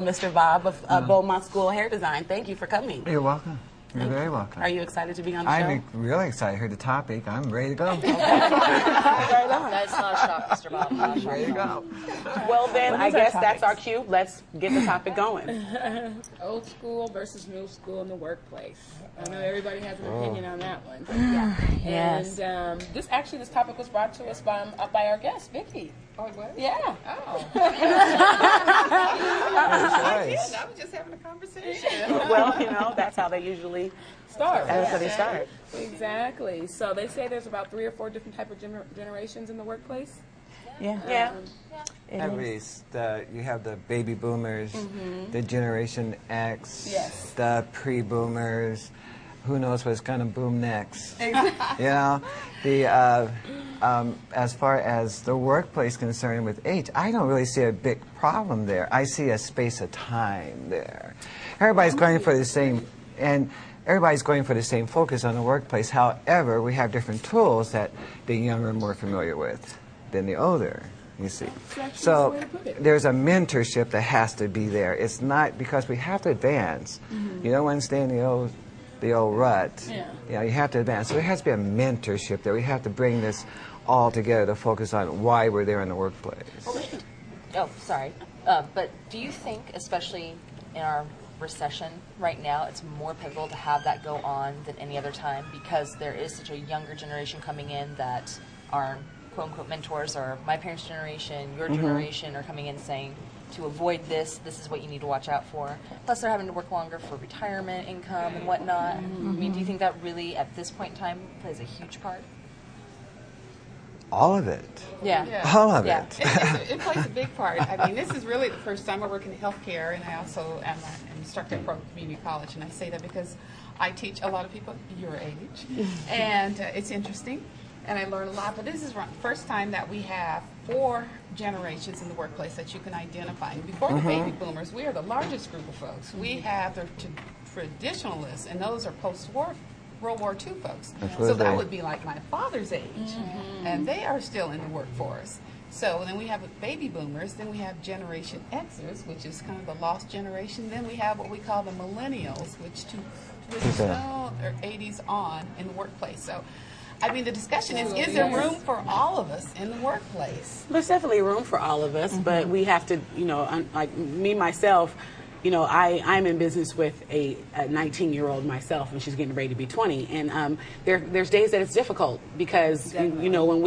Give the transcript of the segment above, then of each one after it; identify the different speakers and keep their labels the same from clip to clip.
Speaker 1: Mr. Bob of Beaumont School of Hair Design. Thank you for coming.
Speaker 2: You're welcome. You're very welcome.
Speaker 1: Are you excited to be on the show?
Speaker 2: I'm really excited. I heard the topic. I'm ready to go.
Speaker 1: Right on.
Speaker 3: That's not a shock, Mr. Bob. Not a shock.
Speaker 2: Ready to go.
Speaker 1: Well, then, I guess that's our cue. Let's get the topic going.
Speaker 4: Old school versus new school in the workplace. I know everybody has an opinion on that one. Yeah.
Speaker 1: Yes.
Speaker 4: And this topic was brought to us by our guest, Vicki.
Speaker 5: Oh, it was?
Speaker 4: Yeah.
Speaker 5: Oh.
Speaker 2: I
Speaker 5: I was just having a conversation.
Speaker 1: Well, you know, that's how they usually
Speaker 4: Start.
Speaker 1: That's how they start.
Speaker 4: Exactly. So they say there's about 3 or 4 different type of generations in the workplace.
Speaker 1: Yeah.
Speaker 2: At least you have the baby boomers, the Generation X,
Speaker 4: Yes.
Speaker 2: the pre-boomers. Who knows what's going to boom next? You know, as far as the workplace concerned with age, I don't really see a big problem there. I see a space of time there. Everybody's going for the same, and everybody's going for the same focus on the workplace. However, we have different tools that the younger are more familiar with than the older. You see, so there's a mentorship that has to be there. It's not because we have to advance. You don't want to stay in the old rut.
Speaker 4: Yeah.
Speaker 2: You know, you have to advance. So there has to be a mentorship there. We have to bring this all together to focus on why we're there in the workplace.
Speaker 3: Oh, sorry. But do you think, especially in our recession right now, it's more pivotal to have that go on than any other time because there is such a younger generation coming in that are quote-unquote mentors, or my parents' generation, your generation are coming in saying, to avoid this is what you need to watch out for. Plus, they're having to work longer for retirement income and whatnot. I mean, do you think that really, at this point in time, plays a huge part?
Speaker 2: All of it.
Speaker 3: Yeah.
Speaker 2: All of
Speaker 3: Yeah.
Speaker 2: it.
Speaker 5: It plays a big part. I mean, this is really the first time I work in healthcare, and I also am an instructor from community college, and I say that because I teach a lot of people your age, and it's interesting, and I learn a lot. But this is the first time that we have 4 generations in the workplace that you can identify. And before the baby boomers, we are the largest group of folks. We have the traditionalists, and those are post-war World War II folks. So that would be like my father's age, and they are still in the workforce. So then we have baby boomers, then we have Generation Xers, which is kind of the lost generation. Then we have what we call the millennials, which traditional or 80s on in the workplace. So I mean, the discussion is there room for all of us in the workplace?
Speaker 1: There's definitely room for all of us, but we have to, you know, like me, myself, you know, I'm in business with a 19-year-old myself, and she's getting ready to be 20. And there's days that it's difficult because, you know, when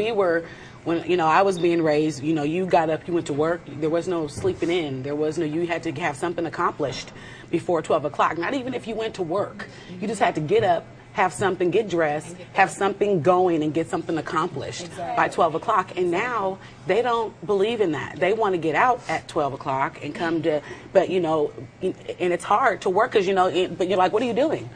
Speaker 1: you know, I was being raised, you know, you got up, you went to work, there was no sleeping in, there was no, you had to have something accomplished before 12 o'clock. Not even if you went to work. You just had to get up, have something, get dressed, have something going, and get something accomplished by 12 o'clock. And now they don't believe in that. They want to get out at 12 o'clock and come to, but you know, and it's hard to work because, you know, but you're like, what are you doing?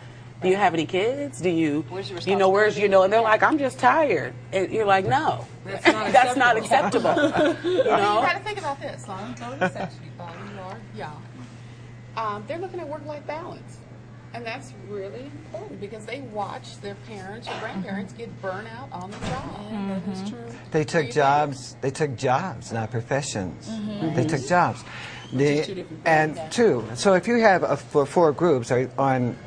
Speaker 1: Do you have any kids? Do you, you know, and they're like, I'm just tired. And you're like, no, that's not acceptable. You know?
Speaker 5: You got to think about this. Long as actually, you are young. They're looking at work-life balance. And that's really important because they watch their parents or grandparents get burnt out on the job. That is true.
Speaker 2: They took jobs. They took jobs, not professions. They took jobs. So if you have 4 groups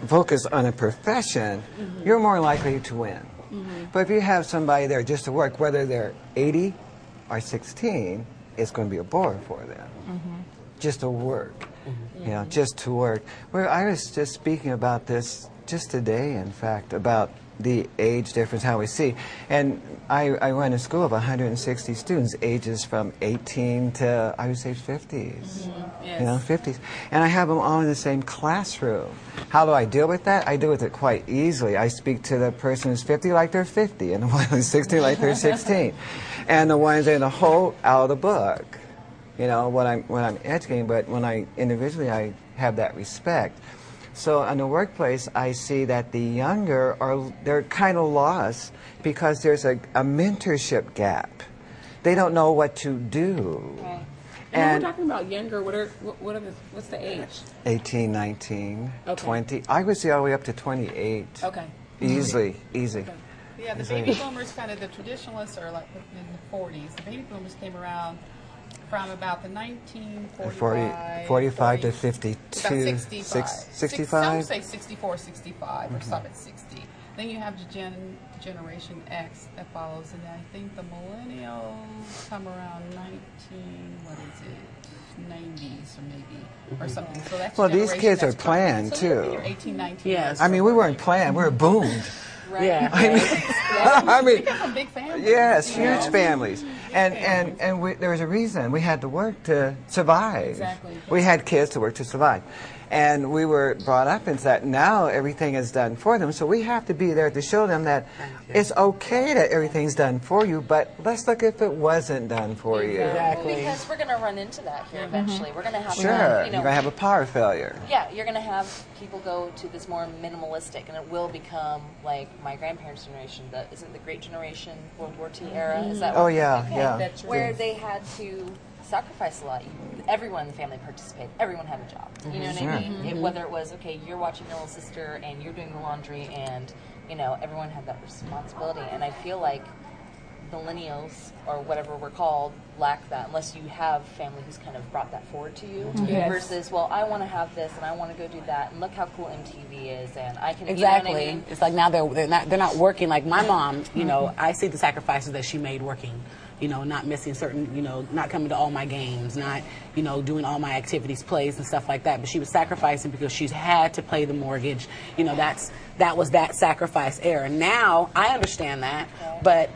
Speaker 2: focused on a profession, you're more likely to win. But if you have somebody there just to work, whether they're 80 or 16, it's going to be a bore for them. Just to work. You know, just to work. Well, I was just speaking about this just today, in fact, about the age difference, how we see. And I went to school of 160 students, ages from 18 to, I would say, 50s. You know, 50s. And I have them all in the same classroom. How do I deal with that? I deal with it quite easily. I speak to the person who's 50 like they're 50, and the one who's 16 like they're 16. And the ones in the whole out of the book. You know, when I'm educating, but when I individually, I have that respect. So in the workplace, I see that the younger they're kind of lost because there's a mentorship gap. They don't know what to do.
Speaker 4: Right. And we're talking about younger. What's the age?
Speaker 2: 18, 19, 20. I would say all the way up to 28.
Speaker 4: Okay.
Speaker 2: Easy.
Speaker 5: Okay. Yeah, the baby boomers, kind of the traditionalists, are like in the 40s. The baby boomers came around from about the 1945
Speaker 2: 45 to 52.
Speaker 5: About 65.
Speaker 2: 65?
Speaker 5: Some say 64, 65, or stop at 60. Then you have the Generation X that follows, and I think the millennials come around 90s or maybe, or something. So that's
Speaker 2: Well, these
Speaker 5: generation
Speaker 2: kids
Speaker 5: that's
Speaker 2: are planned,
Speaker 5: so you're
Speaker 2: too.
Speaker 5: 18, 19.
Speaker 1: Yes.
Speaker 2: I mean, we weren't planned. We were boomed.
Speaker 3: Right.
Speaker 1: Yeah.
Speaker 2: I mean,
Speaker 5: We come from big families.
Speaker 2: yes,
Speaker 5: you know?
Speaker 2: huge families. And there was a reason. We had to work to survive.
Speaker 4: Exactly.
Speaker 2: We had kids to work to survive. And we were brought up into that. Now everything is done for them, so we have to be there to show them that it's okay that everything's done for you, but let's look if it wasn't done for you.
Speaker 1: Exactly.
Speaker 3: Because we're going to run into that here eventually. We're going to have
Speaker 2: Sure,
Speaker 3: some,
Speaker 2: you're going to have a power failure.
Speaker 3: Yeah, you're going to have people go to this more minimalistic, and it will become like my grandparents' generation. Isn't the Great Generation, World War II era? Is that?
Speaker 2: Oh,
Speaker 3: what-
Speaker 2: yeah,
Speaker 3: okay.
Speaker 2: yeah.
Speaker 4: That's true.
Speaker 3: Where they had to sacrifice a lot. Everyone in the family participated. Everyone had a job. You know what I mean? Whether it was, okay, you're watching your little sister and you're doing the laundry, and everyone had that responsibility. And I feel like millennials, or whatever we're called, lack that unless you have family who's kind of brought that forward to you.
Speaker 4: Yes.
Speaker 3: Versus, well, I want to have this and I want to go do that, and look how cool MTV is, and I can
Speaker 1: Exactly.
Speaker 3: You know what I mean?
Speaker 1: It's like now they're not working. Like my mom, I see the sacrifices that she made working. Not missing certain, not coming to all my games, not, doing all my activities, plays and stuff like that. But she was sacrificing because she's had to pay the mortgage. That was that sacrifice era. Now I understand that, but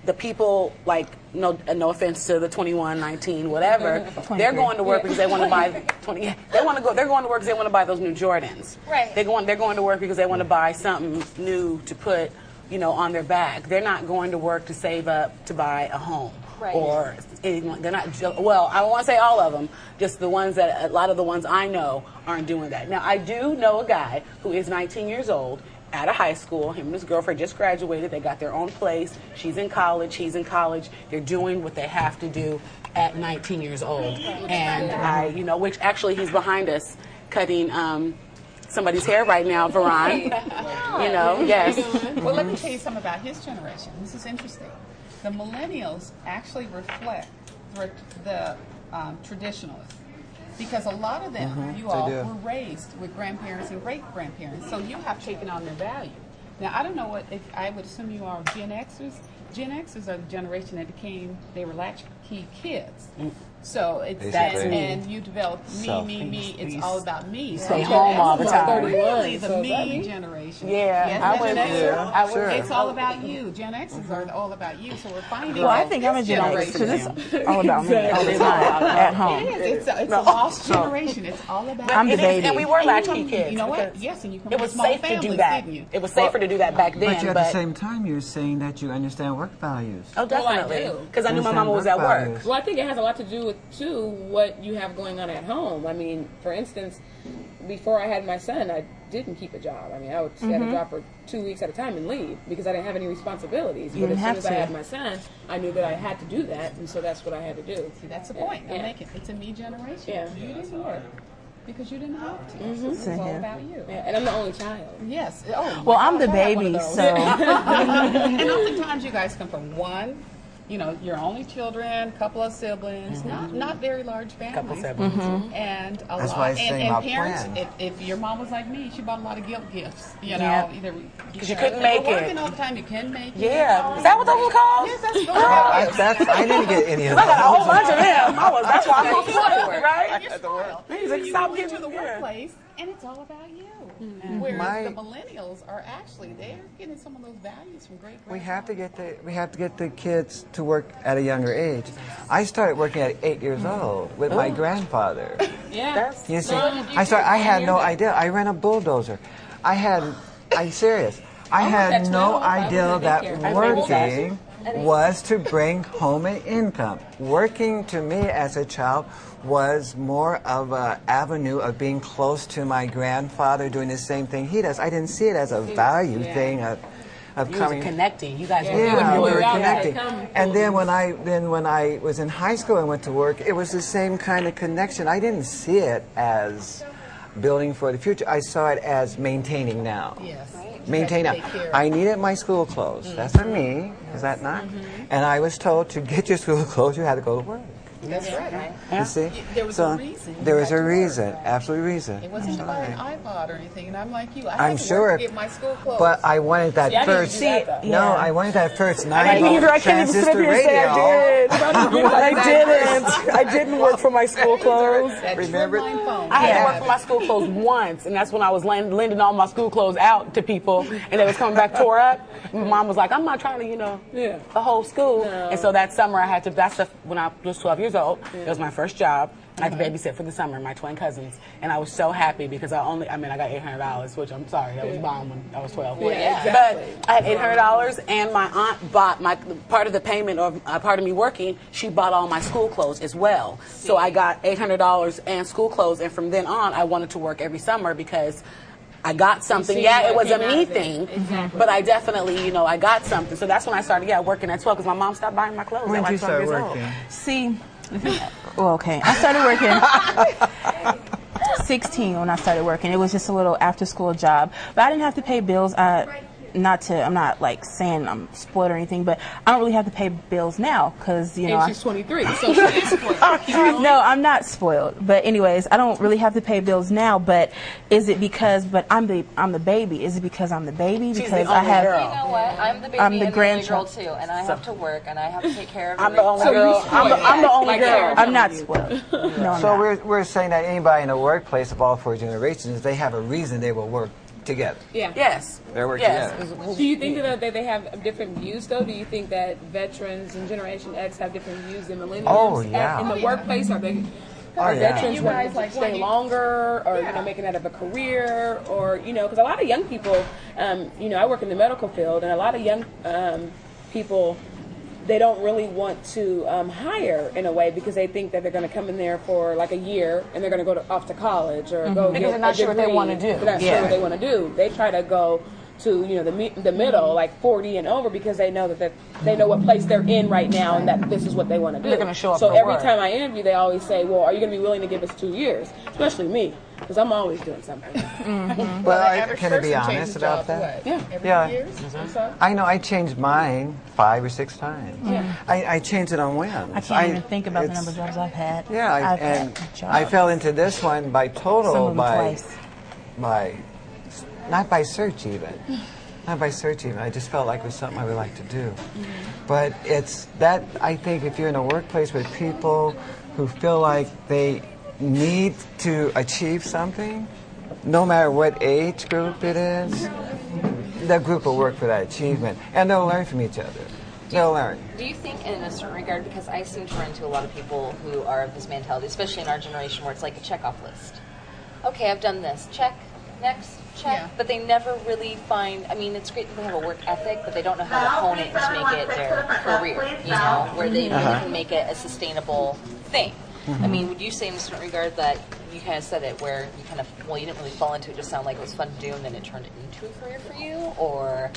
Speaker 1: the people like no offense to the 21, 19, whatever, they're going to work because they want to buy 20. Yeah, they're going to work because they want to buy those new Jordans.
Speaker 3: Right.
Speaker 1: They're going to work because they want to buy something new to put on their back. They're not going to work to save up to buy a home.
Speaker 3: Right.
Speaker 1: Or they're not, well, I don't want to say all of them, just the ones that, a lot of the ones I know aren't doing that. Now, I do know a guy who is 19 years old, out of high school. Him and his girlfriend just graduated. They got their own place. She's in college. He's in college. They're doing what they have to do at 19 years old. And which actually he's behind us cutting somebody's hair right now, Veron. Yes.
Speaker 5: Well, let me tell you something about his generation. This is interesting. The millennials actually reflect the traditionalists, because a lot of them, you all,
Speaker 2: do.
Speaker 5: were raised with grandparents and great-grandparents, so you have taken on their value. Now, I don't know I would assume you are Gen Xers. Gen Xers are the generation that they were latchkey kids. So it's that,
Speaker 2: Basically.
Speaker 5: and you develop me, it's all about me.
Speaker 1: Stay
Speaker 5: So
Speaker 1: home all the
Speaker 5: Gen Xers are
Speaker 1: time.
Speaker 5: really the
Speaker 4: So
Speaker 5: me
Speaker 4: that-
Speaker 5: generation.
Speaker 1: Yeah,
Speaker 5: Yes,
Speaker 1: I
Speaker 5: Gen
Speaker 1: went
Speaker 5: Xers.
Speaker 1: through. I went
Speaker 2: Sure.
Speaker 5: It's all about you. Gen Xers are all about you. So we're finding.
Speaker 6: Well, I think I'm a
Speaker 5: this
Speaker 6: Gen X,
Speaker 5: generation.
Speaker 6: so it's all about me all the time at home.
Speaker 5: It is. It's a lost generation. It's all about.
Speaker 6: I'm
Speaker 5: you.
Speaker 6: the baby.
Speaker 1: And we were
Speaker 5: And you
Speaker 1: latchkey
Speaker 5: come-
Speaker 1: kids.
Speaker 5: You know what?
Speaker 1: because
Speaker 5: Yes, and you come
Speaker 1: it
Speaker 5: from
Speaker 1: was
Speaker 5: small
Speaker 1: safe to
Speaker 5: families,
Speaker 1: do that.
Speaker 5: didn't you?
Speaker 1: It was safer to do that back then.
Speaker 2: But at the same time, you're saying that you understand work values.
Speaker 1: Oh,
Speaker 4: Well, I
Speaker 1: definitely.
Speaker 4: do.
Speaker 1: Because I knew my
Speaker 2: Understand
Speaker 1: mama was at
Speaker 2: work
Speaker 1: work.
Speaker 2: values.
Speaker 4: Well, I think it has a lot to do with, too, what you have going on at home. I mean, for instance, before I had my son, I didn't keep a job. I mean, I would stay at a job for 2 weeks at a time and leave because I didn't have any responsibilities. But
Speaker 6: didn't
Speaker 4: as soon
Speaker 6: have
Speaker 4: as I
Speaker 6: to.
Speaker 4: had my son, I knew that I had to do that, and so that's what I had to do.
Speaker 5: See, that's the point. I'm
Speaker 4: Yeah.
Speaker 5: making. It's a me generation.
Speaker 4: Yeah.
Speaker 5: You didn't work because you didn't have to. It's
Speaker 6: Same
Speaker 5: all
Speaker 6: here.
Speaker 5: about you.
Speaker 4: Yeah, and I'm the only child.
Speaker 5: Yes. Oh.
Speaker 6: Well,
Speaker 5: my
Speaker 6: I'm the
Speaker 5: gosh, I had one
Speaker 6: baby,
Speaker 5: of those.
Speaker 6: so
Speaker 5: And oftentimes you guys come from one, your only children, couple of siblings, not very large families.
Speaker 1: Couple siblings.
Speaker 5: And a
Speaker 2: That's
Speaker 5: lot.
Speaker 2: why I was saying
Speaker 5: and
Speaker 2: about
Speaker 5: parents,
Speaker 2: plan.
Speaker 5: if your mom was like me, she bought a lot of guilt gifts.
Speaker 6: Yeah.
Speaker 5: Either
Speaker 1: Because you couldn't make
Speaker 5: We're working
Speaker 1: it.
Speaker 5: all the time. You can make it.
Speaker 1: Yeah. Is that what those were called?
Speaker 5: Yes, that's good.
Speaker 2: I didn't get any of
Speaker 1: I got a whole
Speaker 2: those.
Speaker 1: bunch of them. That's why I'm so spoiled, right?
Speaker 5: And you're spoiled.
Speaker 1: He's
Speaker 5: So
Speaker 1: like,
Speaker 5: you
Speaker 1: stop
Speaker 5: go
Speaker 1: giving
Speaker 5: into the
Speaker 1: me that.
Speaker 5: workplace, and it's all about you. Whereas
Speaker 2: My-
Speaker 5: the millennials are actually they're getting some of those values from great.
Speaker 2: We have to get the kids to work at a younger age. I started working at 8 years old with my grandfather.
Speaker 4: Yeah.
Speaker 2: You see, I had no idea. I ran a bulldozer. I'm serious. I had
Speaker 4: at
Speaker 2: no
Speaker 4: 12. I was
Speaker 2: idea
Speaker 4: in
Speaker 2: that
Speaker 4: daycare.
Speaker 2: working was to bring home an income. Working to me as a child was more of an avenue of being close to my grandfather doing the same thing he does. I didn't see it as a value thing of
Speaker 1: You
Speaker 2: coming.
Speaker 1: were connecting. You guys were
Speaker 2: Yeah, we
Speaker 1: doing
Speaker 2: were
Speaker 4: out
Speaker 2: connecting.
Speaker 4: there, come
Speaker 2: And then when I was in high school and went to work, it was the same kind of connection. I didn't see it as building for the future. I saw it as maintaining now.
Speaker 5: Yes.
Speaker 2: Maintain now.
Speaker 5: Take care of.
Speaker 2: I needed my school clothes. That's for me. Is that not? And I was told to get your school clothes, you had to go to work.
Speaker 5: That's right.
Speaker 1: Yeah.
Speaker 2: You see?
Speaker 5: There was a reason.
Speaker 2: There was
Speaker 5: You
Speaker 2: a
Speaker 5: had to
Speaker 2: reason,
Speaker 5: work.
Speaker 2: absolute reason.
Speaker 5: It wasn't to buy an iPod or anything, and I'm like you. I
Speaker 2: I'm
Speaker 5: had to
Speaker 2: sure,
Speaker 5: work to get my school clothes.
Speaker 2: but I wanted that
Speaker 4: I didn't
Speaker 2: first.
Speaker 4: do that, though.
Speaker 2: No, I wanted that first 9
Speaker 1: Me either. I
Speaker 2: volt
Speaker 1: can't even sit up
Speaker 2: transistor
Speaker 1: here and say
Speaker 2: radio.
Speaker 1: I didn't. I didn't work for my school clothes.
Speaker 5: That
Speaker 2: Remember?
Speaker 5: trim line phone.
Speaker 1: I had to work for my school clothes once, and that's when I was lending all my school clothes out to people, and they was coming back tore up. My mom was like, "I'm not trying to, the whole school."
Speaker 4: No.
Speaker 1: And so that summer, I had to. When I was 12 years old. It was my first job. I had to babysit for the summer, my twin cousins, and I was so happy because I got $800, which I'm sorry, that was bomb when I was 12.
Speaker 4: Yeah, exactly.
Speaker 1: But I had $800, and my aunt bought part of the payment, or part of me working. She bought all my school clothes as well. So I got $800 and school clothes, and from then on, I wanted to work every summer because I got something. Yeah, it was a me thing, but I definitely, I got something. So that's when I started, working at 12 because my mom stopped buying my clothes.
Speaker 2: When
Speaker 1: at
Speaker 2: did you
Speaker 1: like 12
Speaker 2: start
Speaker 1: years old.
Speaker 2: working?
Speaker 6: See, well, okay. I started working 16 when I started working. It was just a little after-school job, but I didn't have to pay bills. I'm not like saying I'm spoiled or anything, but I don't really have to pay bills now because
Speaker 4: And she's 23, so she is spoiled.
Speaker 6: No, I'm not spoiled. But anyways, I don't really have to pay bills now. But is it because? But I'm the baby. Is it because I'm the baby?
Speaker 1: She's
Speaker 6: Because
Speaker 1: the
Speaker 6: I
Speaker 1: only
Speaker 6: have.
Speaker 1: girl.
Speaker 3: You know what? I'm the baby
Speaker 6: I'm the
Speaker 3: and the only girl
Speaker 6: grandchild.
Speaker 3: too, and I have to work and I have to take care of
Speaker 1: I'm the only
Speaker 4: So you
Speaker 1: girl.
Speaker 4: spoiled.
Speaker 1: I'm the only
Speaker 4: Like
Speaker 1: girl.
Speaker 4: Karen.
Speaker 6: I'm not spoiled. No, I'm
Speaker 2: So
Speaker 6: not.
Speaker 2: we're saying that anybody in the workplace of all 4 generations, they have a reason they will work together.
Speaker 4: Yeah.
Speaker 1: Yes.
Speaker 2: They're working
Speaker 1: Yes.
Speaker 2: together.
Speaker 4: Do you think that they have different views, though? Do you think that veterans and Generation X have different views than millennials?
Speaker 2: Oh, yeah.
Speaker 4: In the workplace, are they?
Speaker 2: Oh,
Speaker 4: Are
Speaker 2: yeah.
Speaker 4: veterans
Speaker 5: You
Speaker 4: wanting
Speaker 5: guys
Speaker 4: to
Speaker 5: like
Speaker 4: stay
Speaker 5: when you-
Speaker 4: longer, or making that of a career, or because a lot of young people, I work in the medical field, and a lot of young people, they don't really want to hire in a way because they think that they're going to come in there for like a year and they're going to go off to college or go
Speaker 1: Because
Speaker 4: get
Speaker 1: they're not
Speaker 4: a
Speaker 1: sure what they
Speaker 4: degree.
Speaker 1: wanna do.
Speaker 4: They're not sure what they want to do. They try to go to the middle, like 40 and over, because they know that they know what place they're in right now and that this is what they want to do.
Speaker 1: They're gonna show up
Speaker 4: So
Speaker 1: for
Speaker 4: every
Speaker 1: work.
Speaker 4: time I interview, they always say, "Well, are you going to be willing to give us 2 years?" Especially me, because I'm always doing something.
Speaker 2: Well, can I be honest about that?
Speaker 4: Yeah.
Speaker 5: Every
Speaker 2: Yeah.
Speaker 5: years?
Speaker 4: So,
Speaker 2: I know I changed mine 5 or 6 times. I changed it on whims.
Speaker 6: I can't even think about the number of jobs I've had.
Speaker 2: Yeah,
Speaker 6: I've
Speaker 2: and
Speaker 6: had
Speaker 2: I
Speaker 6: jobs.
Speaker 2: fell into this one by total,
Speaker 6: Some of them
Speaker 2: by
Speaker 6: twice.
Speaker 2: not by search even. Not by search even. I just felt like it was something I would like to do. But it's that, I think if you're in a workplace with people who feel like they need to achieve something, no matter what age group it is, the group will work for that achievement. And they'll learn from each other. They'll learn.
Speaker 3: Do you think, in a certain regard, because I seem to run into a lot of people who are of this mentality, especially in our generation, where it's like a checkoff list. Okay, I've done this. Check. Next. Check.
Speaker 5: Yeah.
Speaker 3: But they never really find. I mean, it's great that they have a work ethic, but they don't know how to hone it and to make it their career. Where they really can make it a sustainable thing. I mean, would you say in a certain regard that you kind of said it, where you kind of, you didn't really fall into it, just sound like it was fun to do, and then it turned into a career for you, or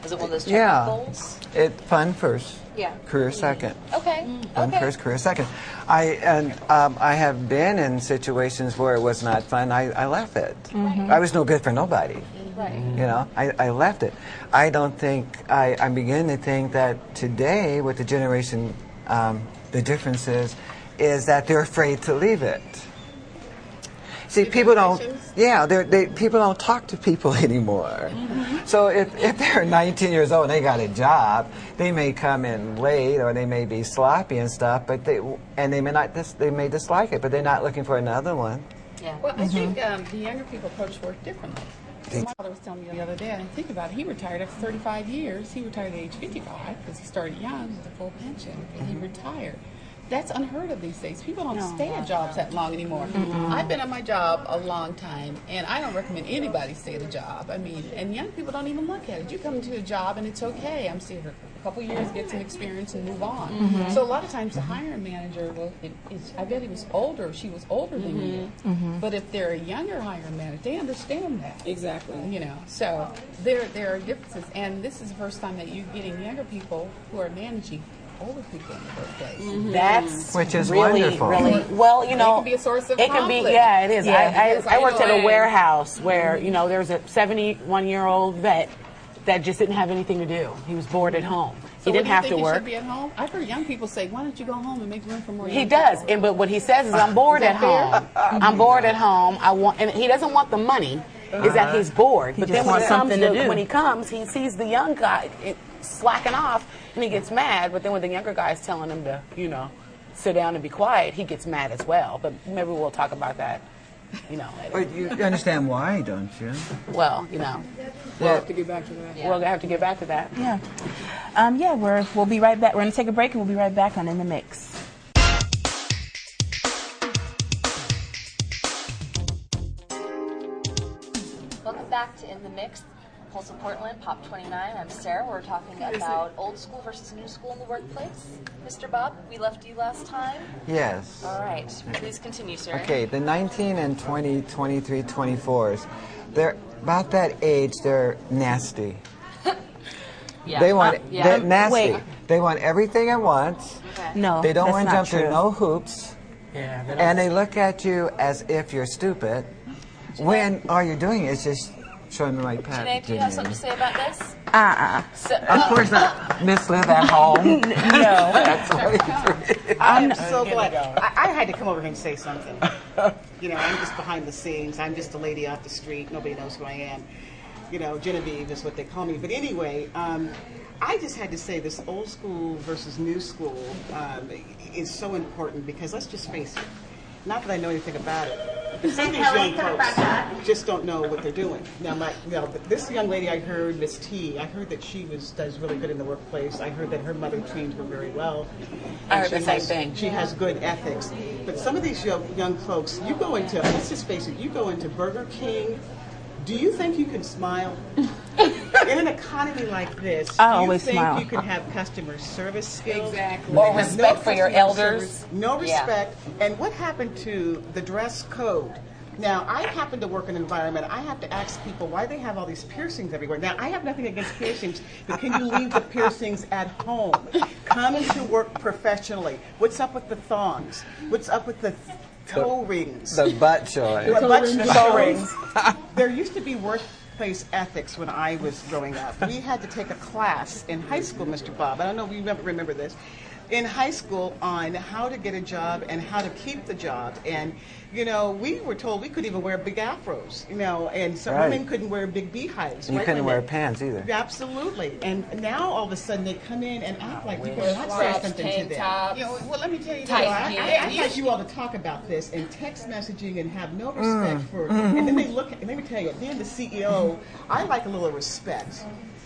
Speaker 3: was it one of those checkoff goals?
Speaker 2: Fun first.
Speaker 3: Yeah.
Speaker 2: Career second.
Speaker 3: Okay.
Speaker 2: Fun first, career second. I have been in situations where it was not fun. I left it. I was no good for nobody.
Speaker 3: Right.
Speaker 2: I left it. I don't think, I'm beginning to think that today, with the generation, the difference is that they're afraid to leave it. See, people don't. Yeah, people don't talk to people anymore. So if they're 19 years old and they got a job, they may come in late or they may be sloppy and stuff. But they may dislike it, but they're not looking for another one.
Speaker 3: Yeah.
Speaker 5: Well, I think the younger people approach work differently. So my father was telling me the other day, and I think about it, he retired after 35 years. He retired at age 55 because he started young with a full pension, and he retired. That's unheard of these days. People don't stay at jobs that long anymore. I've been at my job a long time, and I don't recommend anybody stay at a job. I mean, and young people don't even look at it. You come into a job, and it's okay. I'm staying here for a couple years, get some experience, and move on. So a lot of times the hiring manager, I bet he was older. She was older than you. But if they're a younger hiring manager, they understand that.
Speaker 4: exactly.
Speaker 5: So there are differences, and this is the first time that you're getting younger people who are managing older people in the workplace.
Speaker 1: That's
Speaker 2: Which is
Speaker 1: really,
Speaker 2: wonderful.
Speaker 1: really well.
Speaker 5: It can be a source of
Speaker 1: it can be.
Speaker 5: conflict.
Speaker 1: Yeah, it is.
Speaker 5: Because
Speaker 1: I worked at a
Speaker 5: know-
Speaker 1: warehouse where there was a 71-year-old vet that just didn't have anything to do. He was bored at home, He didn't have to
Speaker 5: He
Speaker 1: work.
Speaker 5: should be at home. I've heard young people say, "Why don't you go home and make room for more?"
Speaker 1: He
Speaker 5: young
Speaker 1: does,
Speaker 5: people?"
Speaker 1: but what he says is, "I'm bored at home. I'm bored at home. I want," and he doesn't want the money. Is that he's bored? But
Speaker 6: just
Speaker 1: then when
Speaker 6: wants
Speaker 1: he comes,
Speaker 6: something to do.
Speaker 1: when he comes, he sees the young guy slacking off, and he gets mad. But then when the younger guy is telling him to, sit down and be quiet, he gets mad as well. But maybe we'll talk about that, later.
Speaker 2: But you understand why, don't you?
Speaker 1: Well,
Speaker 4: We'll have to get back to that.
Speaker 1: we'll have to get back to that.
Speaker 6: Yeah. We'll be right back. We're going to take a break and we'll be right back on In the Mix.
Speaker 3: Welcome back to In the Mix, Pulse of Portland, Pop 29. I'm Sarah. We're talking about old school versus new school in the workplace. Mr. Bob, we left you last time.
Speaker 2: Yes.
Speaker 3: All right. Please continue, sir.
Speaker 2: Okay, the 19 and 20, 23, 24s, they're about that age, they're nasty.
Speaker 3: Yeah.
Speaker 2: They want they're nasty.
Speaker 6: Wait.
Speaker 2: They want everything at once.
Speaker 3: Okay.
Speaker 6: No,
Speaker 2: They don't
Speaker 6: that's
Speaker 2: want to
Speaker 6: not
Speaker 2: jump
Speaker 6: true.
Speaker 2: through no hoops.
Speaker 1: Yeah.
Speaker 2: And they look at you as if you're stupid, when all you're doing is just showing the right path.
Speaker 3: Janae, do you have something to say about this?
Speaker 6: So,
Speaker 2: Of course not. Miss Live at home.
Speaker 6: no.
Speaker 2: That's 23.
Speaker 7: I'm so glad. I had to come over here and say something. I'm just behind the scenes. I'm just a lady off the street. Nobody knows who I am. Genevieve is what they call me. But anyway, I just had to say this old school versus new school is so important because let's just face it. Not that I know anything about it, but some of these young folks just don't know what they're doing. Now, this young lady I heard, Miss T, I heard that she does really good in the workplace. I heard that her mother trained her very well.
Speaker 1: I heard
Speaker 7: And
Speaker 1: the same thing.
Speaker 7: She has good ethics. But some of these young folks, you go into, let's just face it, you go into Burger King, do you think you can smile? In an economy like this, do
Speaker 6: I
Speaker 7: you
Speaker 6: always
Speaker 7: think
Speaker 6: smile.
Speaker 7: you can have customer service skills?
Speaker 5: Exactly.
Speaker 1: Or
Speaker 7: They have
Speaker 1: respect for your
Speaker 7: customer
Speaker 1: elders.
Speaker 7: service, no respect. And what happened to the dress code? Now, I happen to work in an environment, I have to ask people why they have all these piercings everywhere. Now, I have nothing against piercings, but can you leave the piercings at home? Come to work professionally. What's up with the thongs? What's up with the toe rings?
Speaker 2: The butt showing.
Speaker 7: The butt
Speaker 1: Toe rings.
Speaker 7: There used to be workplace ethics when I was growing up. We had to take a class in high school, Mr. Bob. I don't know if you remember this. In high school on how to get a job and how to keep the job. And, we were told we couldn't even wear big afros, and some
Speaker 2: Right.
Speaker 7: women couldn't wear big beehives.
Speaker 2: You
Speaker 7: right,
Speaker 2: couldn't
Speaker 7: women?
Speaker 2: wear pants either.
Speaker 7: Absolutely. And now all of a sudden they come in and act like you cannot say
Speaker 4: Tops,
Speaker 7: something to
Speaker 4: tank
Speaker 7: them.
Speaker 4: tops,
Speaker 7: Well, let me tell you,
Speaker 4: tight
Speaker 7: I
Speaker 4: jeans.
Speaker 7: like you all to talk about this and text messaging and have no respect for. And then they look. And let me tell you, being the CEO, I like a little respect.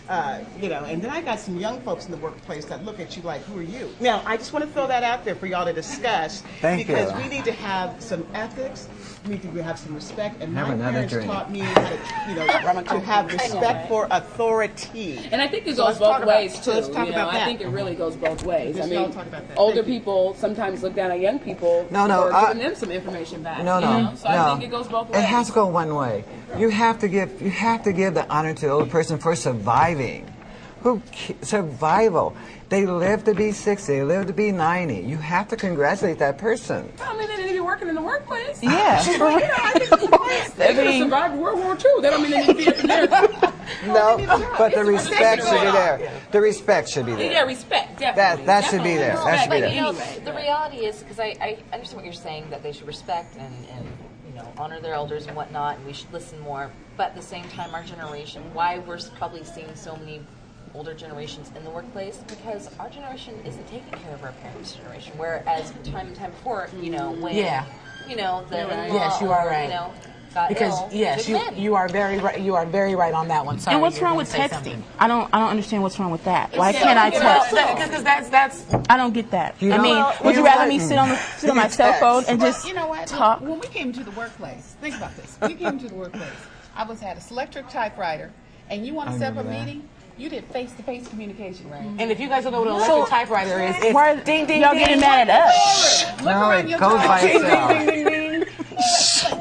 Speaker 7: And then I got some young folks in the workplace that look at you like, who are you? Now, I just want to throw that out there for y'all to discuss because we need to have some ethics. We need to have some respect. And
Speaker 2: Have
Speaker 7: my
Speaker 2: another
Speaker 7: parents
Speaker 2: drink.
Speaker 7: taught me how to have respect for authority.
Speaker 4: And I think it
Speaker 7: So
Speaker 4: goes
Speaker 7: let's talk
Speaker 4: both
Speaker 7: about-
Speaker 4: ways
Speaker 7: so
Speaker 4: too.
Speaker 7: let's talk about
Speaker 4: I
Speaker 7: that.
Speaker 4: think it really goes both ways.
Speaker 7: Let's
Speaker 4: I
Speaker 7: all
Speaker 4: mean,
Speaker 7: talk about that.
Speaker 4: older
Speaker 7: Thank you.
Speaker 4: people sometimes look down at young people
Speaker 2: No,
Speaker 4: for
Speaker 2: I-
Speaker 4: giving them some information back.
Speaker 2: No,
Speaker 4: you
Speaker 2: no,
Speaker 4: know? So
Speaker 2: no.
Speaker 4: I think it goes both ways.
Speaker 2: It has to go one way. You have to give the honor to the older person for surviving. Survival. They live to be 60. They live to be 90. You have to congratulate that person.
Speaker 4: I mean, they need to be working in the workplace.
Speaker 6: Yeah.
Speaker 4: They could have survived World War II. That don't mean they need to be up in there.
Speaker 2: No, but the respect should be there. The respect should be
Speaker 4: Yeah,
Speaker 2: there.
Speaker 4: respect, definitely.
Speaker 2: That should be there. That should be
Speaker 3: But
Speaker 2: there.
Speaker 3: you know,
Speaker 4: Anyway,
Speaker 3: the reality is, because I understand what you're saying, that they should respect and honor their elders and whatnot, and we should listen more. But at the same time, our generation, why we're probably seeing so many older generations in the workplace, because our generation isn't taking care of our parents' generation. Whereas time and time before, when the in-law,
Speaker 1: Yes, you are right.
Speaker 3: got
Speaker 1: Because
Speaker 3: ill,
Speaker 1: yes,
Speaker 3: it was men.
Speaker 1: you are very right. You are very right on that one. Sorry,
Speaker 6: And what's
Speaker 1: you were
Speaker 6: wrong
Speaker 1: gonna
Speaker 6: with
Speaker 1: say
Speaker 6: texting?
Speaker 1: something.
Speaker 6: I don't understand what's wrong with that. Why can't I text?
Speaker 1: Because that's
Speaker 6: I don't get that.
Speaker 2: You
Speaker 6: I
Speaker 2: know
Speaker 6: mean,
Speaker 2: what?
Speaker 6: would you
Speaker 2: You know
Speaker 6: rather
Speaker 2: what?
Speaker 6: me sit on my
Speaker 2: You
Speaker 6: cell
Speaker 2: text.
Speaker 6: phone and
Speaker 5: Well,
Speaker 6: just
Speaker 5: you know what?
Speaker 6: talk?
Speaker 5: When we came to the workplace, think about this. We came to the workplace. I had a Selectric typewriter, and you want to set up a
Speaker 2: remember that.
Speaker 5: meeting, you did face-to-face communication. Right.
Speaker 1: and if you guys don't know what an electric typewriter is, it's
Speaker 6: Why
Speaker 1: ding ding
Speaker 6: y'all
Speaker 1: ding.
Speaker 6: getting mad at us?
Speaker 5: Look
Speaker 2: No,
Speaker 5: around
Speaker 2: it
Speaker 5: your
Speaker 2: goes by
Speaker 5: job.
Speaker 2: itself.
Speaker 1: Ding ding ding.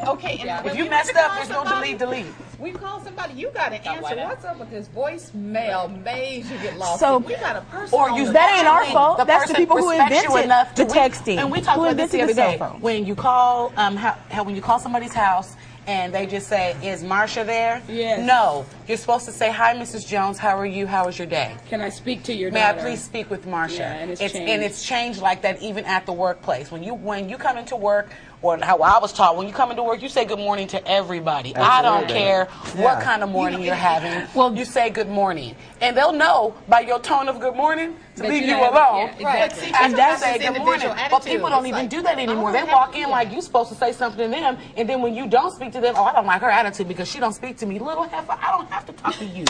Speaker 5: Okay, and when
Speaker 1: If you
Speaker 5: we
Speaker 1: messed
Speaker 5: call
Speaker 1: up, there's no
Speaker 5: somebody,
Speaker 1: delete.
Speaker 5: We call somebody, you got to answer.
Speaker 4: that.
Speaker 5: What's up with this voicemail maze you get lost
Speaker 6: So-
Speaker 5: in? We got a person
Speaker 1: Or
Speaker 5: on
Speaker 1: you
Speaker 5: the
Speaker 6: That ain't our
Speaker 1: Actually,
Speaker 6: fault.
Speaker 1: the
Speaker 6: That's the
Speaker 1: person
Speaker 6: people who
Speaker 1: respects you
Speaker 6: invented
Speaker 1: enough
Speaker 6: the
Speaker 1: to
Speaker 6: texting.
Speaker 1: And we talked
Speaker 6: Who
Speaker 1: about this the other
Speaker 6: invented the
Speaker 1: day.
Speaker 6: cell phone.
Speaker 1: When you call, how when you call somebody's house and they just say, "Is Marsha there?"
Speaker 4: Yes.
Speaker 1: No, you're supposed to say, "Hi, Mrs. Jones. How are you? How was your day?
Speaker 4: Can I speak to your
Speaker 1: May I
Speaker 4: daughter?
Speaker 1: please speak with Marsha?"
Speaker 4: Yeah, and it's
Speaker 1: and
Speaker 4: changed.
Speaker 1: it's changed like that even at the workplace. When you come into work, or how I was taught, when you come into work, you say good morning to everybody. I don't
Speaker 2: Absolutely.
Speaker 1: care what
Speaker 2: Yeah.
Speaker 1: kind of morning you're having.
Speaker 6: Well-
Speaker 1: you say good morning, and they'll know by your tone of good morning to
Speaker 4: That
Speaker 1: leave
Speaker 4: you
Speaker 1: you
Speaker 4: have-
Speaker 1: alone.
Speaker 4: yeah, exactly.
Speaker 5: See,
Speaker 1: And that's
Speaker 5: that's
Speaker 1: say good
Speaker 5: individual
Speaker 1: morning. But
Speaker 5: attitude.
Speaker 1: people don't
Speaker 5: It's
Speaker 1: even
Speaker 5: like,
Speaker 1: do that anymore.
Speaker 5: I
Speaker 1: They
Speaker 5: don't
Speaker 1: walk
Speaker 5: have-
Speaker 1: in like you're supposed to say something to them, and then when you don't speak to them, oh, I don't like her attitude because she don't speak to me. Little heifer, I don't have to talk to you.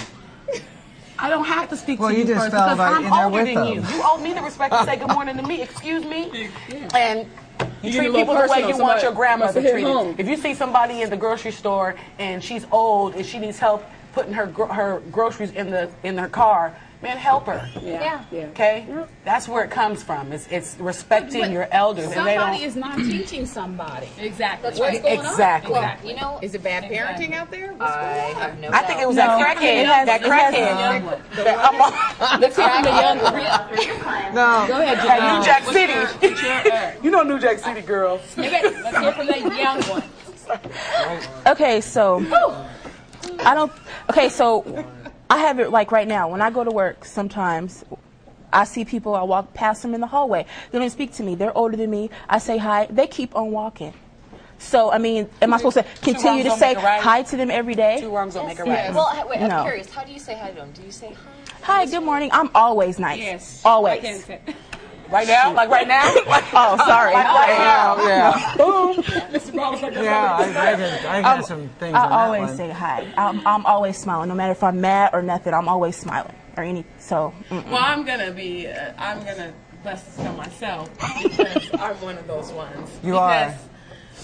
Speaker 1: I don't have to speak
Speaker 2: Well,
Speaker 1: to
Speaker 2: you
Speaker 1: you
Speaker 2: just
Speaker 1: first
Speaker 2: fell
Speaker 1: because
Speaker 2: right
Speaker 1: I'm
Speaker 2: in there
Speaker 1: older
Speaker 2: with
Speaker 1: than
Speaker 2: them.
Speaker 1: you. You owe me the respect to say good morning to me. Excuse me? And you
Speaker 4: You
Speaker 1: treat
Speaker 4: get a little
Speaker 1: people the way
Speaker 4: personal.
Speaker 1: you want
Speaker 4: Somebody
Speaker 1: your grandmother
Speaker 4: must have hit
Speaker 1: treated.
Speaker 4: home.
Speaker 1: If you see somebody in the grocery store and she's old and she needs help putting her groceries in her car, man, help her.
Speaker 3: Yeah.
Speaker 1: Okay? That's where it comes from. It's respecting
Speaker 5: But
Speaker 1: your elders. And they
Speaker 5: Somebody
Speaker 1: don't.
Speaker 5: is not teaching somebody.
Speaker 4: Exactly.
Speaker 3: That's
Speaker 5: What's
Speaker 3: right.
Speaker 5: going on?
Speaker 1: Exactly.
Speaker 3: Well, you know,
Speaker 5: Is it bad parenting out there? What's
Speaker 3: I
Speaker 5: going on?
Speaker 3: have no
Speaker 1: I think it was
Speaker 6: No,
Speaker 1: that crackhead.
Speaker 6: it has-
Speaker 1: That
Speaker 6: it has-
Speaker 1: crackhead. Let's hear from the young one.
Speaker 2: No.
Speaker 4: Go ahead,
Speaker 1: At
Speaker 4: Janelle.
Speaker 1: New Jack
Speaker 4: What's
Speaker 1: City.
Speaker 4: your
Speaker 1: You know New Jack City, girl.
Speaker 4: Let's hear from that young one.
Speaker 6: Okay, so I have it like right now. When I go to work, sometimes I see people, I walk past them in the hallway. They don't speak to me. They're older than me. I say hi. They keep on walking. So, I mean, am I supposed to continue to
Speaker 1: don't
Speaker 6: say
Speaker 1: make a right.
Speaker 6: hi to them every day?
Speaker 1: Two wrongs don't make a right.
Speaker 3: well, wait, I'm
Speaker 6: No.
Speaker 3: curious. How do you say hi to them? Do you say hi?
Speaker 6: Hi, good morning. I'm always nice.
Speaker 4: Yes.
Speaker 6: Always.
Speaker 4: I can't say.
Speaker 1: Right now? Like right now?
Speaker 6: Oh, sorry.
Speaker 2: Yeah.
Speaker 4: Mr. Bob's like,
Speaker 2: Yeah, I got some things
Speaker 6: I
Speaker 2: on that
Speaker 6: always
Speaker 2: one.
Speaker 6: say hi. I'm always smiling. No matter if I'm mad or nothing, I'm always smiling. Or any, so.
Speaker 4: Well, I'm gonna bust this on myself because I'm one of those ones.
Speaker 2: You are.
Speaker 4: Because,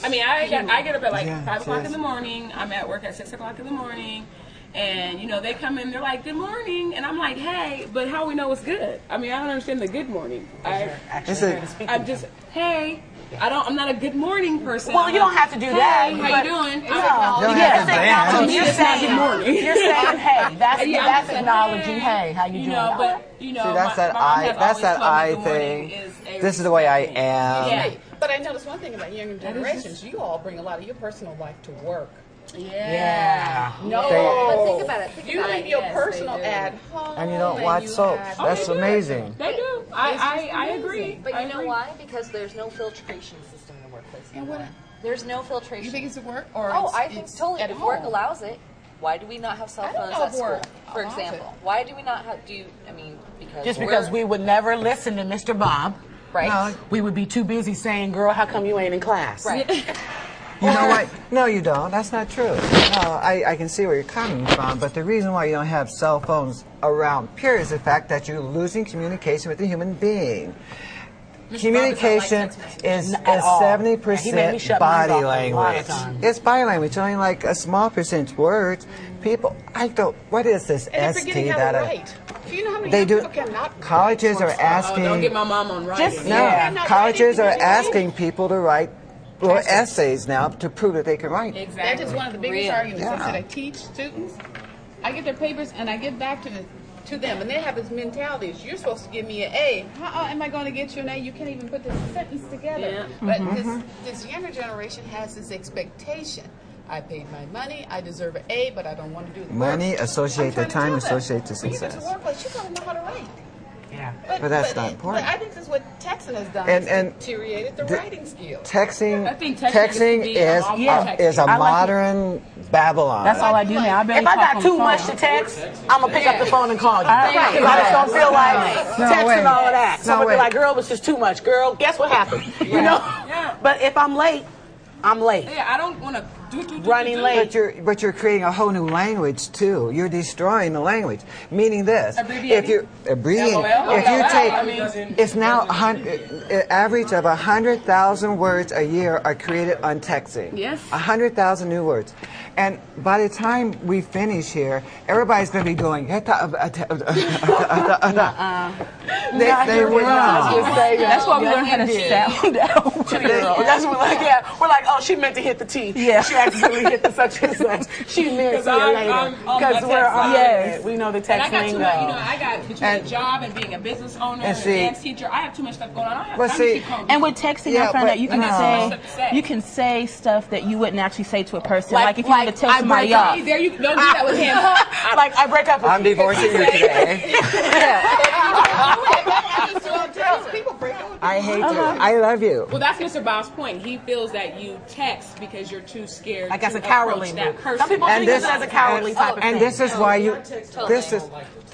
Speaker 4: I mean, I get up at like
Speaker 2: Yeah,
Speaker 4: 5 o'clock
Speaker 2: yes.
Speaker 4: in the morning. I'm at work at 6 o'clock in the morning. And, you know, they come in, they're like, good morning. And I'm like, hey, but how we know it's good? I mean, I don't understand the good morning. I'm just, hey. I'm not a good morning person.
Speaker 1: Well, you don't have to do that.
Speaker 4: Hey,
Speaker 1: but-
Speaker 4: how you doing?
Speaker 2: You don't have to dance.
Speaker 4: To me,
Speaker 1: You're
Speaker 4: it's not good
Speaker 1: saying,
Speaker 4: morning.
Speaker 1: you're saying, hey, that's
Speaker 4: Yeah,
Speaker 1: that's
Speaker 4: I'm
Speaker 1: acknowledging,
Speaker 4: saying,
Speaker 1: hey, how you
Speaker 4: You
Speaker 1: doing?
Speaker 4: know, but, you know,
Speaker 2: See, that's
Speaker 4: my
Speaker 2: that
Speaker 4: mom
Speaker 2: I.
Speaker 4: has
Speaker 2: That's
Speaker 4: always
Speaker 2: that
Speaker 4: told me
Speaker 2: I
Speaker 4: good morning
Speaker 2: thing.
Speaker 4: is a
Speaker 2: This is the way I
Speaker 4: respect thing.
Speaker 2: am.
Speaker 4: Yeah.
Speaker 5: But I noticed one thing about younger generations. You all bring a lot of your personal life to work.
Speaker 1: Yeah.
Speaker 5: No.
Speaker 3: But think about it. Think
Speaker 5: You
Speaker 3: about
Speaker 5: leave
Speaker 3: it.
Speaker 5: your
Speaker 4: Yes,
Speaker 5: personal
Speaker 4: they do.
Speaker 5: at home.
Speaker 2: And you don't
Speaker 5: and
Speaker 2: watch
Speaker 5: you
Speaker 2: soaps.
Speaker 5: have-
Speaker 2: That's amazing.
Speaker 4: They do. I agree.
Speaker 3: But
Speaker 4: I
Speaker 3: you know
Speaker 4: agree.
Speaker 3: why? Because there's no filtration system in the workplace
Speaker 5: And what-
Speaker 3: anymore. There's no filtration.
Speaker 5: You think it's at work or
Speaker 3: Oh,
Speaker 5: it's,
Speaker 3: I think
Speaker 5: it's
Speaker 3: totally.
Speaker 5: at
Speaker 3: If
Speaker 5: home?
Speaker 3: work allows it, why do we not have cell
Speaker 5: I don't
Speaker 3: phones
Speaker 5: know
Speaker 3: at
Speaker 5: if
Speaker 3: school?
Speaker 5: work
Speaker 3: For
Speaker 5: allows
Speaker 3: example,
Speaker 5: it.
Speaker 3: why do we not have? Because
Speaker 1: Just because we would never listen to Mr. Bob,
Speaker 3: right.
Speaker 2: No,
Speaker 1: we would be too busy saying, girl, how come you ain't in class?
Speaker 3: Right.
Speaker 2: You know what? No, you don't. That's not true. No, I can see where you're coming from, but the reason why you don't have cell phones around, period, is the fact that you're losing communication with the human being. Communication is
Speaker 1: At all. Yeah, he made me
Speaker 2: 70%
Speaker 1: shut mine
Speaker 2: body
Speaker 1: off a lot of
Speaker 2: language.
Speaker 1: times.
Speaker 2: It's body language, only like a small percentage words. People, I don't, what is this
Speaker 5: And they're
Speaker 2: ST
Speaker 5: forgetting how
Speaker 2: that
Speaker 5: to
Speaker 2: I-
Speaker 5: write. Do you know how many
Speaker 2: They
Speaker 5: young
Speaker 2: do.
Speaker 5: people cannot
Speaker 2: Colleges are
Speaker 4: Oh,
Speaker 2: asking.
Speaker 4: don't get my mom on writing.
Speaker 1: Just-
Speaker 2: No,
Speaker 1: Yeah.
Speaker 5: They're not
Speaker 2: colleges
Speaker 5: writing
Speaker 2: are
Speaker 5: communication.
Speaker 2: asking people to write essays now to prove that they can write.
Speaker 5: That
Speaker 4: Exactly.
Speaker 5: is one of the biggest
Speaker 3: Real.
Speaker 5: arguments. I
Speaker 2: Yeah.
Speaker 5: said I teach students. I get their papers and I give back to them, and they have this mentality: is you're supposed to give me an A. How am I going to get you an A? You can't even put this sentence together.
Speaker 4: Yeah.
Speaker 5: But this younger generation has this expectation. I paid my money. I deserve an A, but I don't want to do the work.
Speaker 2: Money, associate
Speaker 5: I'm
Speaker 2: the
Speaker 5: trying to
Speaker 2: time,
Speaker 5: tell them,
Speaker 2: associate the
Speaker 5: when you get
Speaker 2: success.
Speaker 5: to the workplace, you got to know how to write.
Speaker 1: Yeah.
Speaker 2: But that's not important.
Speaker 5: But I think that's what texting has done.
Speaker 2: And-
Speaker 5: It's
Speaker 2: and
Speaker 5: deteriorated the
Speaker 2: the-
Speaker 5: writing skills.
Speaker 2: Texting,
Speaker 4: I think texting is to be
Speaker 2: is a
Speaker 6: I like it.
Speaker 2: modern Babylon.
Speaker 6: That's all I do now. I barely
Speaker 1: If I
Speaker 6: talk
Speaker 1: got
Speaker 6: on
Speaker 1: too
Speaker 6: the
Speaker 1: much
Speaker 6: phone.
Speaker 1: to text, I'm going to pick up the phone and call you.
Speaker 6: Right.
Speaker 1: Because I just don't feel like
Speaker 2: No,
Speaker 1: texting
Speaker 2: wait.
Speaker 1: all of that. So
Speaker 2: No,
Speaker 1: I'm going to be
Speaker 2: wait.
Speaker 1: like, girl, it's just too much. Girl, guess what happened? You know?
Speaker 4: Yeah.
Speaker 1: But if I'm late, I'm late.
Speaker 4: Yeah, I don't want to do.
Speaker 1: Running late.
Speaker 2: But you're creating a whole new language too. You're destroying the language. Meaning this: if you abbreviating,
Speaker 4: LOL?
Speaker 2: if you
Speaker 4: LOL,
Speaker 2: take,
Speaker 4: I mean-
Speaker 2: it's now average of 100,000 words a year are created on texting.
Speaker 4: Yes.
Speaker 2: 100,000 new words, and by the time we finish here, everybody's going to be going. They will.
Speaker 6: That's why we learned how to sound out.
Speaker 1: 2-year-old. That's what, like, yeah. We're like, oh, she meant to hit the T.
Speaker 6: Yeah.
Speaker 1: She accidentally hit the such and such. She meant to later. Because we're we know the text
Speaker 4: and I got too
Speaker 1: lingo.
Speaker 4: much, I got between a job and being a business owner and a dance teacher, I have too much stuff going on. I have time to keep calling
Speaker 6: and with texting, I found that you can say stuff that you wouldn't actually say to a person. Like if you want to tell somebody off.
Speaker 4: There you don't do that with him.
Speaker 1: Like I break up with
Speaker 2: I'm divorcing you today. I hate you. I love you.
Speaker 4: Well, that's Mr. Bob's point. He feels that you text because you're too scared.
Speaker 1: I guess
Speaker 4: to
Speaker 1: a cowardly
Speaker 4: approach that
Speaker 1: move.
Speaker 4: person.
Speaker 1: Some people think this as a cowardly type of thing.
Speaker 2: And this is why you.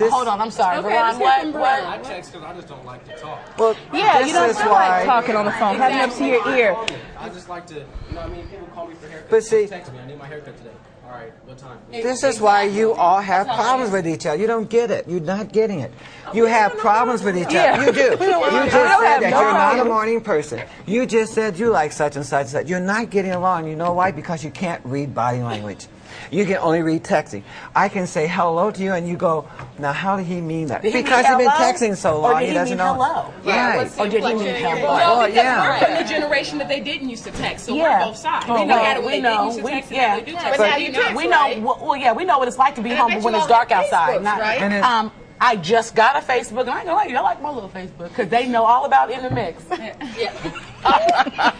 Speaker 1: Hold on, I'm sorry.
Speaker 4: Okay,
Speaker 1: Veron,
Speaker 4: what?
Speaker 8: I text because I just don't like to talk.
Speaker 2: Well,
Speaker 6: Yeah, you don't
Speaker 2: this is
Speaker 6: feel
Speaker 2: why.
Speaker 6: like talking on the phone, having it up to your ear.
Speaker 8: I just like to, people call me for haircuts.
Speaker 2: But see-
Speaker 8: Text me, I need my haircut today. All right, what time?
Speaker 2: This is why you all have problems with each other. You don't get it. You're not getting it. You have problems with each other. You do. You just said that you're not a morning person. You just said you like such and such and such. You're not getting along. You know why? Because you can't read body language. You can only read texting. I can say hello to you, and you go, now how did he mean that?
Speaker 1: Did he
Speaker 2: Because
Speaker 1: mean
Speaker 2: you've been
Speaker 1: hello?
Speaker 2: texting so
Speaker 1: Or
Speaker 2: long,
Speaker 1: did
Speaker 2: he
Speaker 1: he
Speaker 2: doesn't
Speaker 1: mean
Speaker 2: know.
Speaker 1: hello?
Speaker 2: Right.
Speaker 1: Or did he mean hello?
Speaker 4: Well,
Speaker 2: Well,
Speaker 4: because
Speaker 2: yeah.
Speaker 4: we're from the generation that they didn't used to text, so
Speaker 6: Yeah.
Speaker 4: we're both sides.
Speaker 1: Oh,
Speaker 4: We know
Speaker 1: well,
Speaker 4: how to
Speaker 1: we
Speaker 4: they
Speaker 1: know.
Speaker 4: didn't used to
Speaker 1: We-
Speaker 4: text
Speaker 1: yeah.
Speaker 4: and how they do text.
Speaker 5: But now you text,
Speaker 1: We know. Well, yeah, we know what it's like to be home
Speaker 5: bet
Speaker 1: when
Speaker 5: you
Speaker 1: it's
Speaker 5: all
Speaker 1: dark
Speaker 5: have
Speaker 1: outside.
Speaker 5: Facebooks, right?
Speaker 2: And it-
Speaker 1: I just got a Facebook, and I ain't gonna lie, you, I like my little Facebook because they know all about In the Mix.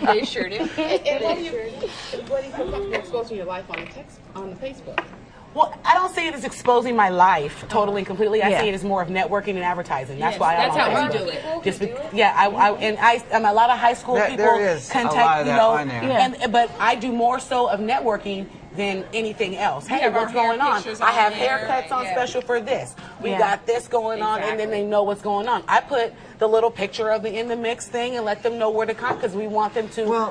Speaker 3: They sure do.
Speaker 5: And what do you feel comfortable exposing your life on the Facebook?
Speaker 1: Well, I don't see it as exposing my life totally and completely. I
Speaker 6: Yeah.
Speaker 1: see it as more of networking and advertising. That's
Speaker 4: Yes,
Speaker 1: why
Speaker 4: that's
Speaker 1: I'm on
Speaker 4: how we
Speaker 1: Facebook.
Speaker 4: do it.
Speaker 1: Just and a lot of high school people
Speaker 2: There is a
Speaker 1: contact,
Speaker 2: lot of that on there.
Speaker 1: but I do more so of networking than anything else. Hey,
Speaker 4: have our
Speaker 1: what's
Speaker 4: hair
Speaker 1: going on?
Speaker 4: pictures
Speaker 1: I have
Speaker 4: on there.
Speaker 1: haircuts on
Speaker 4: Yeah.
Speaker 1: special for this. We
Speaker 6: Yeah.
Speaker 1: got this going on, and then they know what's going on. I put the little picture of the In the Mix thing and let them know where to come because we want them to,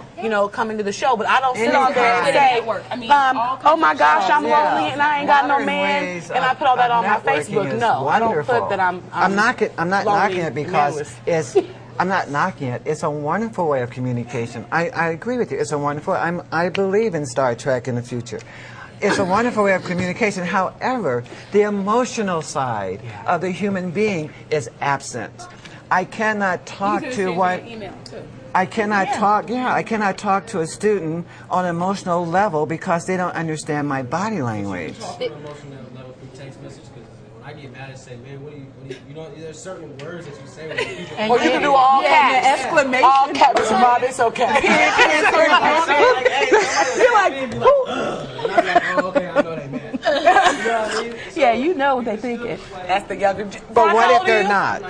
Speaker 1: come into the show. But I don't sit on there and say,
Speaker 4: network. I mean, all
Speaker 1: oh my gosh, I'm
Speaker 2: Yeah.
Speaker 1: lonely and I ain't got no
Speaker 2: Modern
Speaker 1: man,
Speaker 2: ways
Speaker 1: and I put all that on my
Speaker 2: networking
Speaker 1: Facebook.
Speaker 2: is
Speaker 1: No, I don't
Speaker 2: wonderful.
Speaker 1: put that I'm
Speaker 2: not
Speaker 1: lonely
Speaker 2: knocking it because
Speaker 1: manless.
Speaker 2: I'm not knocking it. It's a wonderful way of communication. I agree with you. It's a wonderful. I believe in Star Trek in the future. It's a wonderful way of communication. However, the emotional side of the human being is absent. I cannot talk to one.
Speaker 4: Email too.
Speaker 2: I cannot talk. Yeah, I cannot talk to a student on an emotional level because they don't understand my body language.
Speaker 8: Talk on an emotional level through text message because when I get mad, I say, man, what do you know, there's certain words that you say when people.
Speaker 1: Or you can do all caps.
Speaker 6: exclamation.
Speaker 1: All caps, Rob. It's okay. You're like, who?
Speaker 8: And I'm like, oh, okay, I know they mad. You know what I mean?
Speaker 6: Yeah, you know what they're thinking.
Speaker 1: That's the younger.
Speaker 2: But what if they're not?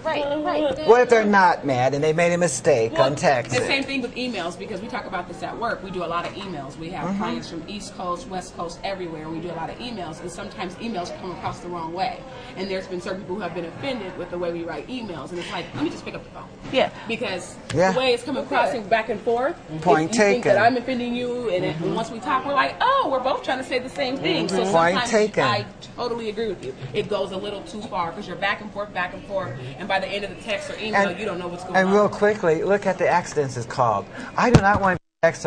Speaker 3: Right.
Speaker 2: What if they're not mad and they made a mistake on
Speaker 4: The
Speaker 2: texting?
Speaker 4: same thing with emails because we talk about this at work. We do a lot of emails. We have clients from East Coast, West Coast, everywhere. We do a lot of emails, and sometimes emails come across the wrong way. And there's been certain people who have been offended with the way we write emails, and it's like, let me just pick up the phone.
Speaker 6: Yeah.
Speaker 4: Because
Speaker 2: Yeah.
Speaker 4: the way it's coming across back and forth,
Speaker 2: Point
Speaker 4: if you think
Speaker 2: taken.
Speaker 4: that I'm offending you, and then once we talk, we're like, oh, we're both trying to say the same thing. So
Speaker 2: Point
Speaker 4: sometimes
Speaker 2: taken.
Speaker 4: I totally agree with you. It goes a little too far because you're back and forth, and by the end of the text or email, you don't know what's going on.
Speaker 2: And real quickly, look at the accidents it's called. I do not want to text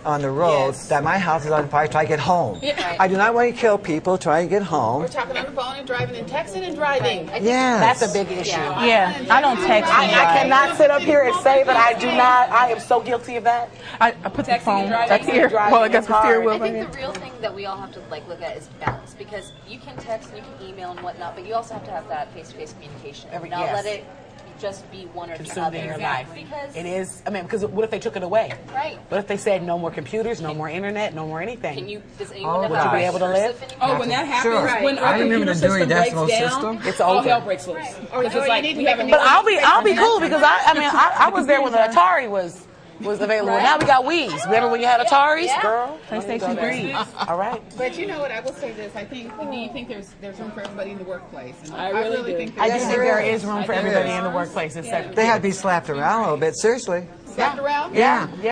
Speaker 2: on the road that my house is on fire till I get home.
Speaker 4: Yeah.
Speaker 2: I do not want to kill people trying to get home.
Speaker 5: We're talking on the phone and driving and texting and driving.
Speaker 2: Yes.
Speaker 1: That's a big issue.
Speaker 6: Yeah, I don't text.
Speaker 1: I cannot sit up here and say that I do not. I am so guilty of that.
Speaker 6: I put the phone
Speaker 4: driving.
Speaker 6: up here.
Speaker 1: Driving
Speaker 6: Well, I got
Speaker 1: is
Speaker 6: the steering
Speaker 1: hard.
Speaker 6: wheel
Speaker 3: I
Speaker 6: right
Speaker 3: think
Speaker 6: here.
Speaker 3: the real thing that we all have to look at is balance because you can text and you can email and whatnot, but you also have to have that face-to-face communication. Not
Speaker 1: yes.
Speaker 3: let it just be one or the
Speaker 1: Consumed
Speaker 3: other.
Speaker 1: in your life.
Speaker 3: Because
Speaker 1: It is. I mean, because what if they took it away?
Speaker 3: Right.
Speaker 1: What if they said no more computers, no more internet, no more anything?
Speaker 3: does anyone ever
Speaker 2: would you be
Speaker 1: able to live?
Speaker 4: Oh, when that happens,
Speaker 2: Sure.
Speaker 4: when our
Speaker 2: I remember
Speaker 4: computer
Speaker 2: the Dewey
Speaker 4: system breaks
Speaker 2: Decimal
Speaker 4: down,
Speaker 2: System.
Speaker 1: It's
Speaker 4: all
Speaker 1: over.
Speaker 4: hell breaks loose. Because it's like we have a
Speaker 1: But I'll be cool because I was there when the Atari was available.
Speaker 4: Right.
Speaker 1: Now we got Wii's. Remember when you had Ataris,
Speaker 3: Yeah.
Speaker 1: girl?
Speaker 6: PlayStation 3.
Speaker 1: All right.
Speaker 5: But you know what? I will say this. I think. Do you think there's room for everybody in the workplace? And
Speaker 4: I really do.
Speaker 5: think
Speaker 1: I
Speaker 5: there's
Speaker 1: do
Speaker 2: Yes,
Speaker 1: think
Speaker 2: there
Speaker 1: there
Speaker 2: is.
Speaker 1: is room for everybody in the workplace except
Speaker 2: They had to be slapped around a little bit. Seriously.
Speaker 5: slapped around.
Speaker 2: Yeah.